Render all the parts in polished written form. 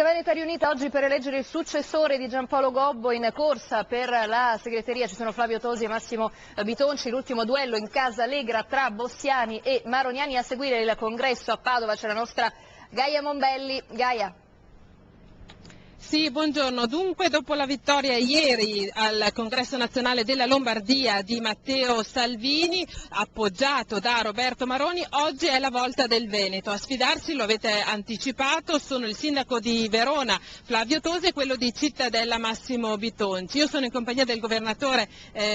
Veneta riunita oggi per eleggere il successore di Giampaolo Gobbo. In corsa per la segreteria ci sono Flavio Tosi e Massimo Bitonci. L'ultimo duello in casa Allegra tra Bossiani e Maroniani. A seguire il congresso a Padova c'è la nostra Gaia Mombelli. Gaia. Sì, buongiorno. Dunque, dopo la vittoria ieri al Congresso Nazionale della Lombardia di Matteo Salvini, appoggiato da Roberto Maroni, oggi è la volta del Veneto. A sfidarsi, lo avete anticipato, sono il sindaco di Verona, Flavio Tosi, e quello di Cittadella, Massimo Bitonci. Io sono in compagnia del governatore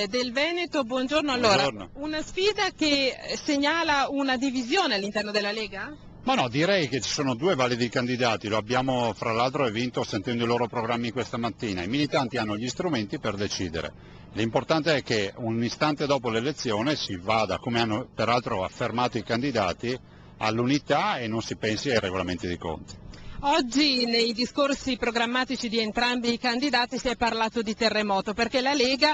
del Veneto. Buongiorno. Allora, una sfida che segnala una divisione all'interno della Lega? Ma no, direi che ci sono due validi candidati, lo abbiamo fra l'altro vinto sentendo i loro programmi questa mattina. I militanti hanno gli strumenti per decidere. L'importante è che un istante dopo l'elezione si vada, come hanno peraltro affermato i candidati, all'unità e non si pensi ai regolamenti di conti. Oggi nei discorsi programmatici di entrambi i candidati si è parlato di terremoto, perché la Lega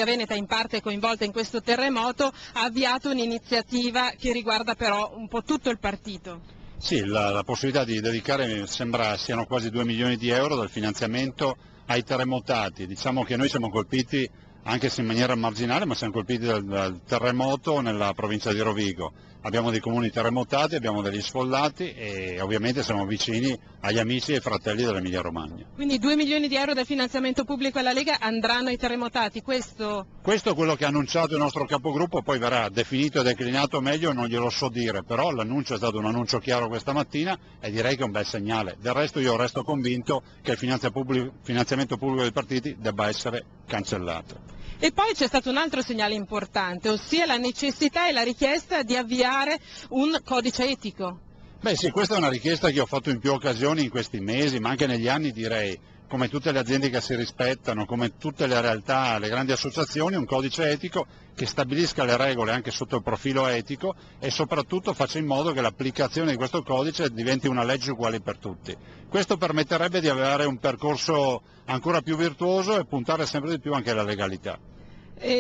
Veneta in parte è coinvolta in questo terremoto, ha avviato un'iniziativa che riguarda però un po' tutto il partito. Sì, la possibilità di dedicare, sembra siano quasi 2 milioni di euro del finanziamento ai terremotati. Diciamo che noi siamo colpiti, anche se in maniera marginale, ma siamo colpiti dal terremoto nella provincia di Rovigo. Abbiamo dei comuni terremotati, abbiamo degli sfollati e ovviamente siamo vicini agli amici e fratelli dell'Emilia Romagna. Quindi 2 milioni di euro del finanziamento pubblico alla Lega andranno ai terremotati, questo è quello che ha annunciato il nostro capogruppo, poi verrà definito e declinato meglio, non glielo so dire, però l'annuncio è stato un annuncio chiaro questa mattina e direi che è un bel segnale. Del resto io resto convinto che il finanziamento pubblico dei partiti debba essere cancellato. E poi c'è stato un altro segnale importante, ossia la necessità e la richiesta di avviare un codice etico. Beh sì, questa è una richiesta che ho fatto in più occasioni in questi mesi, ma anche negli anni direi, come tutte le aziende che si rispettano, come tutte le realtà, le grandi associazioni, un codice etico che stabilisca le regole anche sotto il profilo etico e soprattutto faccia in modo che l'applicazione di questo codice diventi una legge uguale per tutti. Questo permetterebbe di avere un percorso ancora più virtuoso e puntare sempre di più anche alla legalità.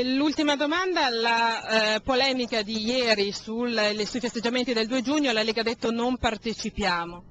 L'ultima domanda, la polemica di ieri sui festeggiamenti del 2 giugno, la Lega ha detto non partecipiamo.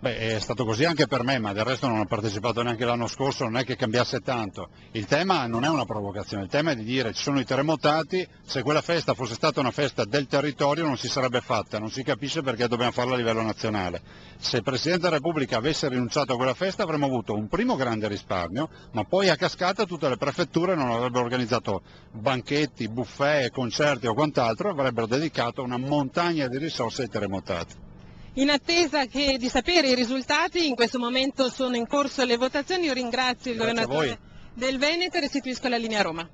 Beh, è stato così anche per me, ma del resto non ho partecipato neanche l'anno scorso, non è che cambiasse tanto. Il tema non è una provocazione, il tema è di dire ci sono i terremotati, se quella festa fosse stata una festa del territorio non si sarebbe fatta, non si capisce perché dobbiamo farla a livello nazionale. Se il Presidente della Repubblica avesse rinunciato a quella festa avremmo avuto un primo grande risparmio, ma poi a cascata tutte le prefetture non avrebbero organizzato banchetti, buffet, concerti o quant'altro, avrebbero dedicato una montagna di risorse ai terremotati. In attesa di sapere i risultati, in questo momento sono in corso le votazioni, io ringrazio il governatore del Veneto e restituisco la linea a Roma.